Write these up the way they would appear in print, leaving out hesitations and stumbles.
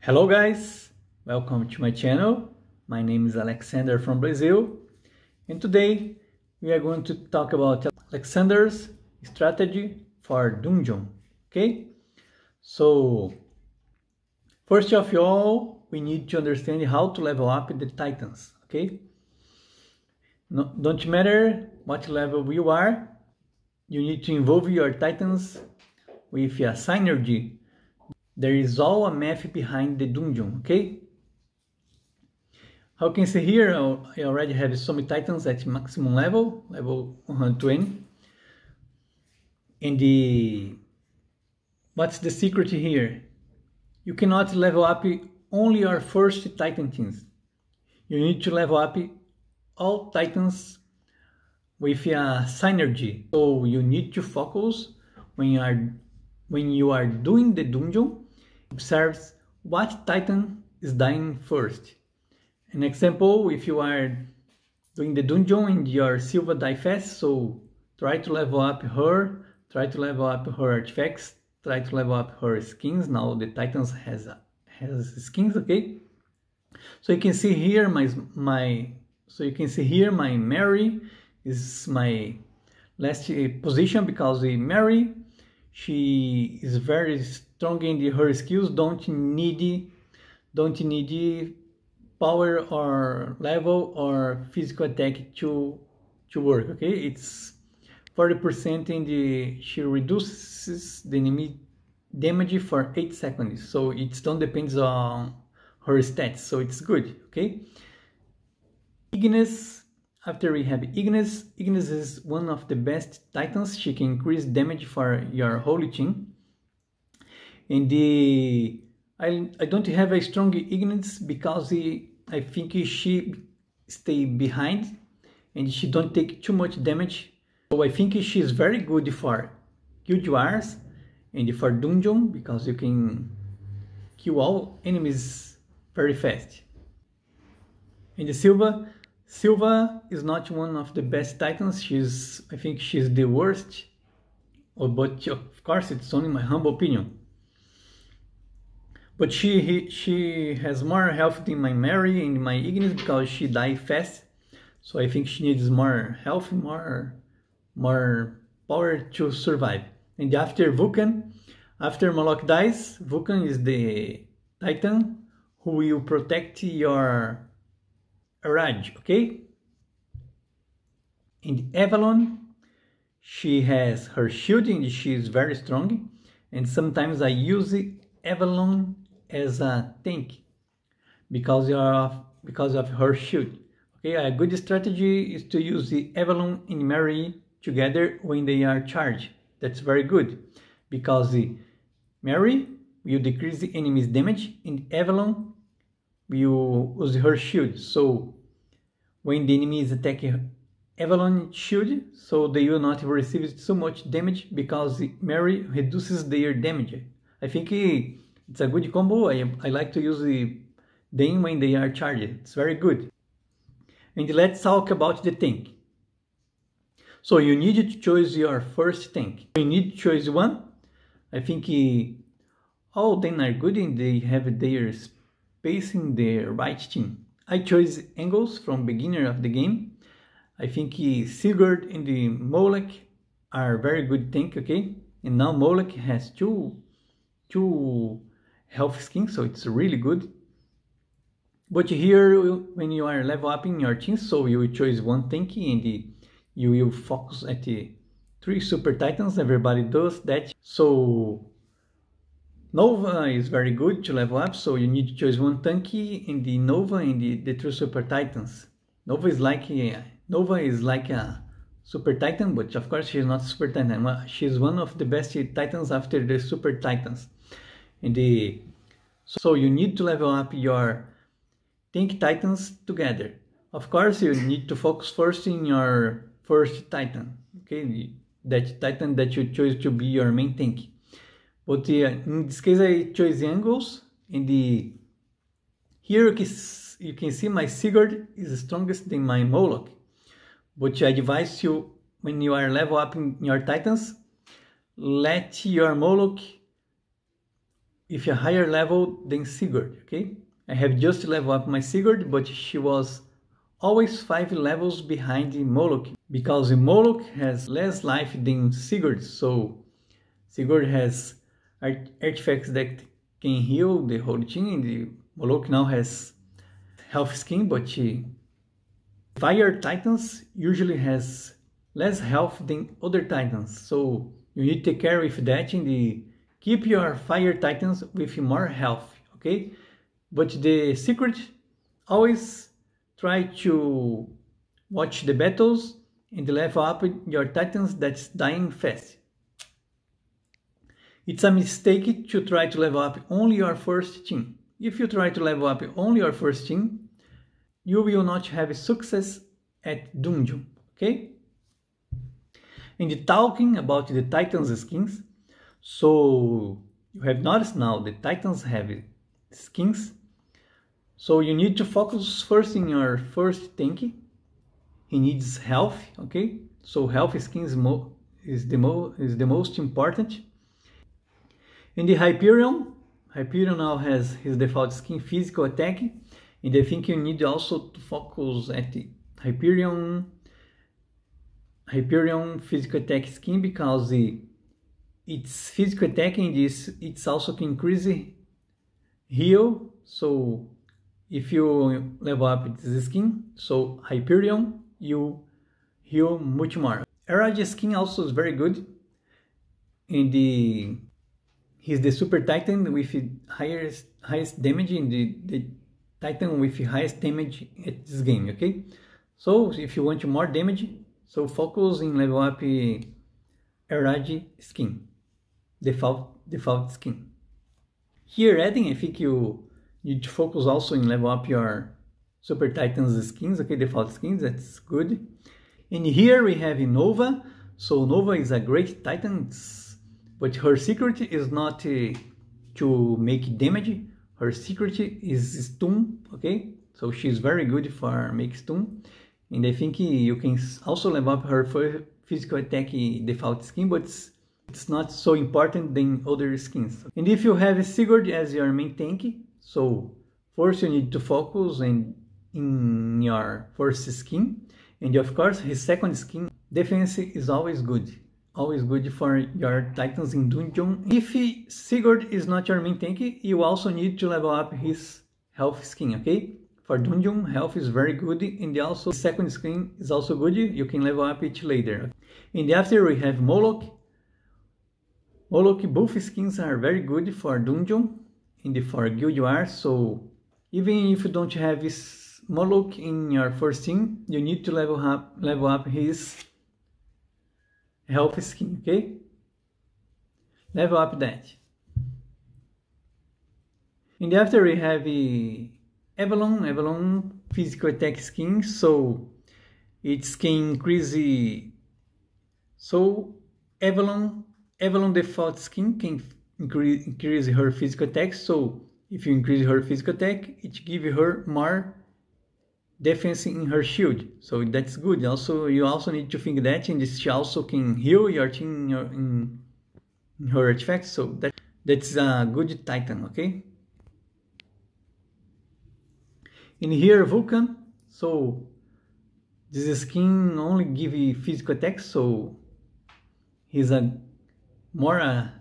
Hello guys, welcome to my channel. My name is Alexander from Brazil, and today we are going to talk about Alexander's strategy for dungeon. Okay, so first of all, we need to understand how to level up the titans. Okay, don't matter what level you are, you need to involve your titans with a synergy. There is all a math behind the dungeon, okay? How you can see here, I already have some titans at maximum level 120. And what's the secret here? You cannot level up only your first titan teams. You need to level up all titans with a synergy. So you need to focus when you are doing the dungeon. Observes what titan is dying first. An example, if you are doing the dungeon and your Silva die fast, so try to level up her, try to level up her artifacts, try to level up her skins. Now the titans has skins, okay? So you can see here my Mary is my last position, because the Mary, she is very strong in her skills, don't need power or level or physical attack to work. Okay, it's 40% she reduces the enemy damage for 8 seconds, so it don't depends on her stats, so it's good. Okay, Ignis. After we have Ignis is one of the best titans. She can increase damage for your whole team. And I don't have a strong Ignis because I think she stay behind and she don't take too much damage. So I think she is very good for guild wars and for dungeon, because you can kill all enemies very fast. And the Silva is not one of the best titans. I think she's the worst, but of course it's only my humble opinion. But she has more health than my Mary and my Ignis, because she dies fast. So I think she needs more health, more power to survive. And after Vulcan, after Moloch dies, Vulcan is the titan who will protect your Raj, okay? And Avalon, she has her shield and she is very strong. And sometimes I use Avalon as a tank because of her shield. Okay, a good strategy is to use the Avalon and Mary together when they are charged. That's very good, because the Mary will decrease the enemy's damage and Avalon will use her shield. So when the enemy is attacking Avalon shield, so they will not receive so much damage, because Mary reduces their damage. I think it's a good combo. I like to use them when they are charged. It's very good. And let's talk about the tank. So you need to choose your first tank. You need to choose one. I think all of them are good and they have their space in the right team. I chose Engels from beginner of the game. I think Sigurd and the Moloch are very good tank, okay? And now Moloch has two health skins, so it's really good. But here, when you are level up in your team, so you will choose one tank and you will focus at the 3 super titans. Everybody does that. So Nova is very good to level up, so you need to choose one tank in the Nova and the 3 super titans. Nova is like a super titan, but of course she's not a super titan. She's one of the best titans after the super titans. So you need to level up your tank titans together. Of course, you need to focus first in your first titan, okay? That titan that you chose to be your main tank. But in this case, I chose Engels, and here you can see my Sigurd is strongest than my Moloch. But I advise you, when you are level up in your titans, let your Moloch with a higher level than Sigurd, okay? I have just leveled up my Sigurd, but she was always 5 levels behind Moloch, because Moloch has less life than Sigurd, so Sigurd has artifacts that can heal the whole team, and the Moloch now has health skin, but Fire Titans usually has less health than other Titans, so you need to take care with that and keep your Fire Titans with more health, okay? But the secret, always try to watch the battles and level up your Titans that's dying fast. It's a mistake to try to level up only your first team. If you try to level up only your first team, you will not have success at dungeon, okay? And talking about the Titans skins, so you have noticed now the Titans have skins, so you need to focus first in your first tank. He needs health, okay? So health skin is the most important. And the Hyperion now has his default skin, physical attack, and I think you need also to focus at the Hyperion physical attack skin, because its physical attack and it's also can increase heal. So if you level up this skin, so Hyperion, you heal much more. Eraj skin also is very good, and he's the super titan with highest damage, and the titan with highest damage at this game, okay? So if you want more damage, so focus in level up Eraj skin, default skin. Here Eden, I think you need to focus also in level up your Super Titans skins, okay, default skins, that's good. And here we have Nova. So Nova is a great titan, but her secret is not to make damage. Her secret is stun, okay? So she's very good for make stun. And I think you can also level up her physical attack default skin, but it's not so important than other skins. And if you have Sigurd as your main tank, so first you need to focus in your first skin, and of course his second skin defense is always good for your Titans in dungeon. If Sigurd is not your main tank, you also need to level up his health skin, okay? For dungeon, health is very good, and also the second skin is also good, you can level up it later. And after we have Moloch. Moloch, both skins are very good for dungeon and for Guild Wars, so even if you don't have this Moloch in your first team, you need to level up his health skin, okay? Level up that. And after we have Avalon physical attack skin, so it can increase. So Avalon default skin can increase her physical attack. So if you increase her physical attack, it gives her more defense in her shield. So that's good. Also, you also need to think that, and she also can heal your team in her artifacts. So that's a good Titan, okay? In here, Vulcan. So this skin only gives physical attack. So he's more a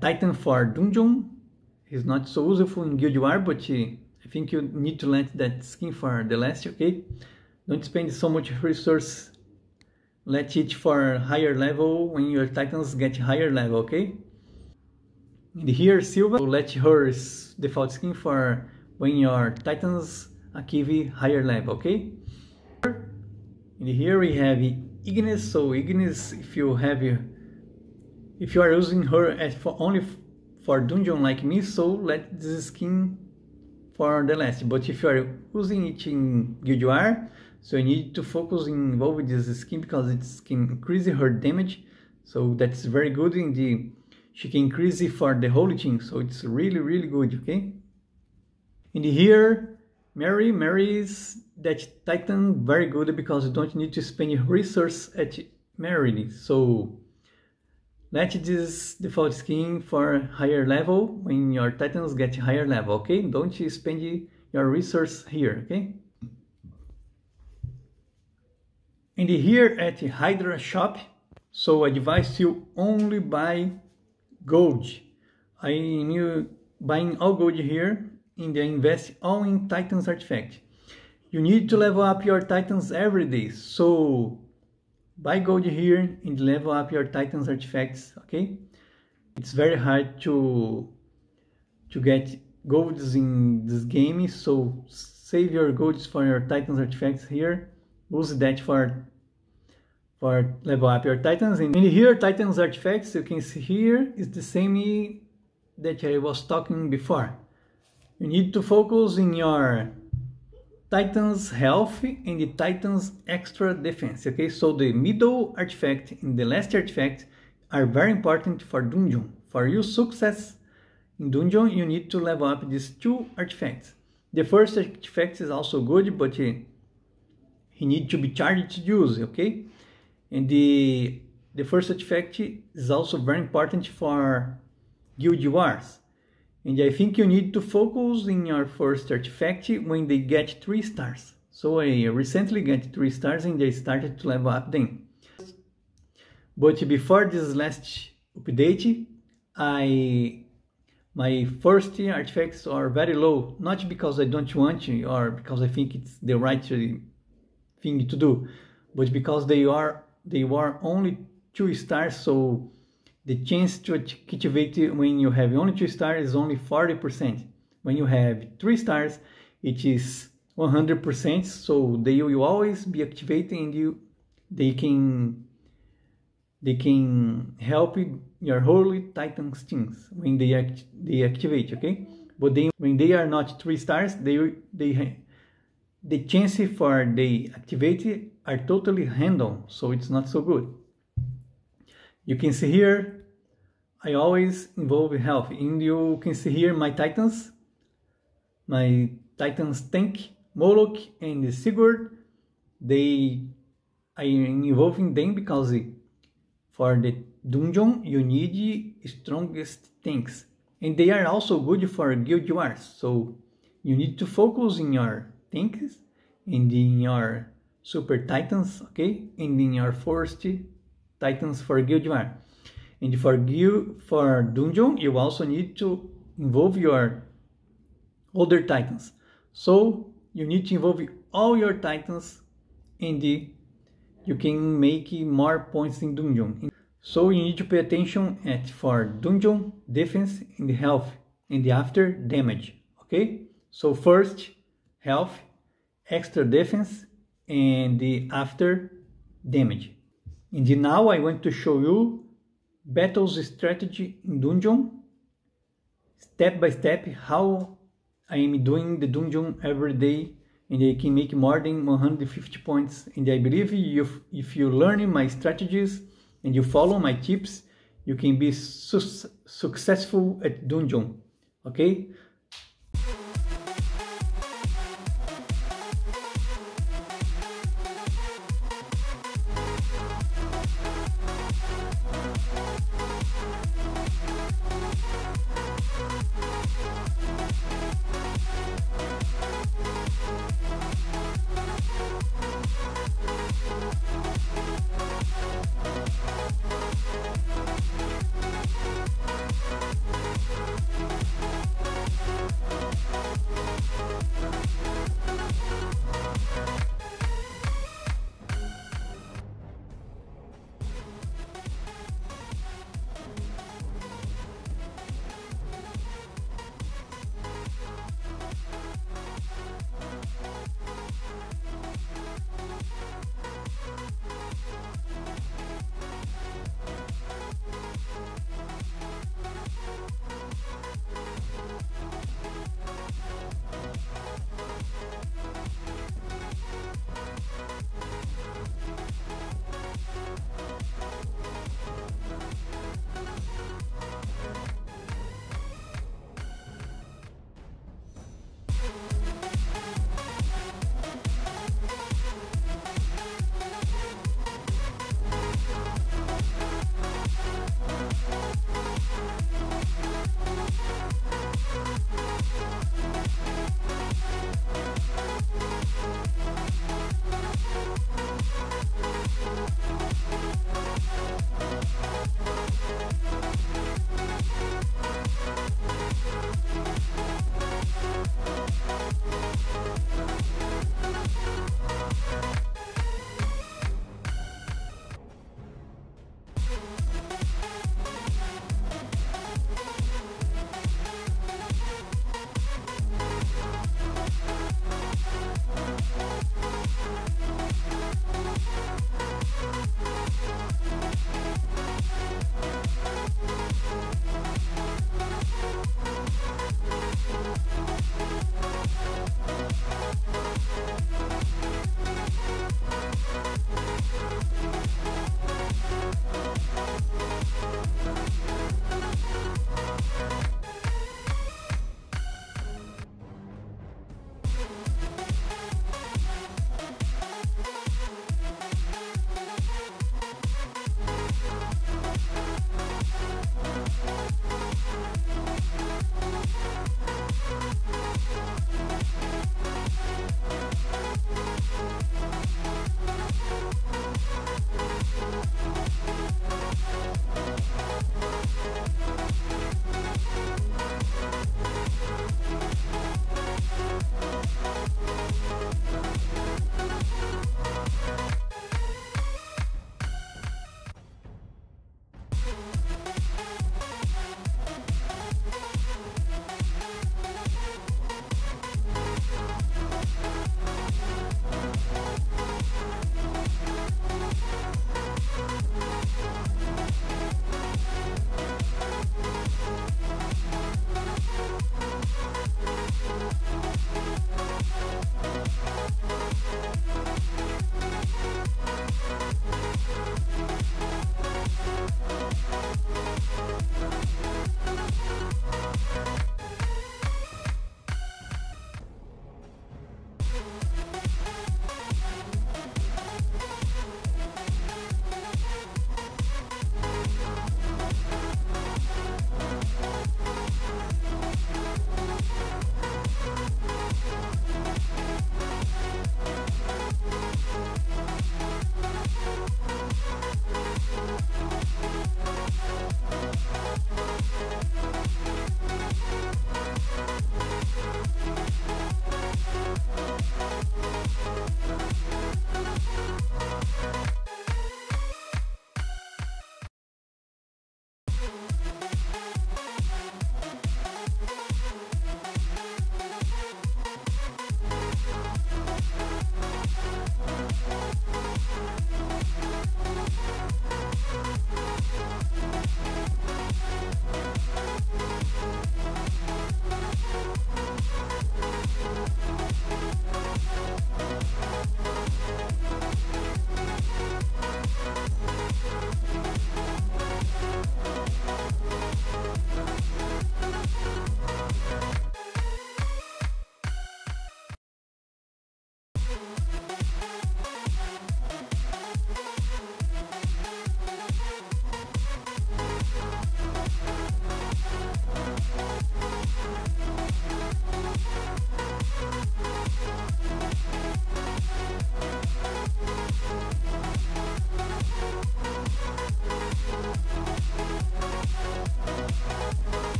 Titan for dungeon. He's not so useful in Guild Wars, but I think you need to let that skin for the last, okay? Don't spend so much resource. Let it for higher level when your Titans get higher level, okay? And here, Silva, so let her default skin for when your Titans achieve higher level, okay? And here we have Ignis. So Ignis, if you are using her as only for dungeon like me, so let this skin for the last. But if you are using it in Guild Wars, so you need to focus involve this skin because it can increase her damage. So that's very good. She can increase it for the whole team. So it's really good, okay? And here, Mary is that Titan very good because you don't need to spend resource at Mary. So let this default skin for higher level when your Titans get higher level, okay? Don't spend your resource here, okay? And here at Hydra shop, so I advise you only buy gold. I am buying all gold here and I invest all in Titans artifact. You need to level up your Titans every day, so buy gold here and level up your Titans artifacts, okay? It's very hard to get golds in this game, so save your golds for your Titans artifacts here. Use that for level up your Titans. And here, Titans artifacts, you can see here, is the same that I was talking before. You need to focus in your Titans health and the Titans extra defense, okay? So the middle artifact and the last artifact are very important for dungeon. For your success in dungeon, you need to level up these two artifacts. The first artifact is also good, but he needs to be charged to use, okay? And the first artifact is also very important for guild wars. And I think you need to focus in your first artifact when they get 3 stars. So I recently got 3 stars and I started to level up them. But before this last update, my first artifacts are very low. Not because I don't want to or because I think it's the right thing to do, but because they were only 2 stars, so the chance to activate when you have only 2 stars is only 40%. When you have 3 stars, it is 100%, so they will always be activating and they can help your Holy Titans teams when they activate, okay? But when they are not 3 stars, the chances for they activate are totally random, so it's not so good. You can see here, I always involve health, and you can see here my Titans tank, Moloch and Sigurd. I am involving them because for the dungeon you need strongest tanks, and they are also good for guild wars. So you need to focus in your tanks and in your super Titans, okay, and in your first Titans for guild war. And for dungeon, you also need to involve your other Titans. So you need to involve all your Titans and you can make more points in dungeon. So you need to pay attention for dungeon, defense, and health, and after damage, okay? So first health, extra defense, and after damage. And now I want to show you battles strategy in dungeon, step by step, how I am doing the dungeon every day, and I can make more than 150 points. And I believe if you learn my strategies and you follow my tips, you can be successful at dungeon, okay?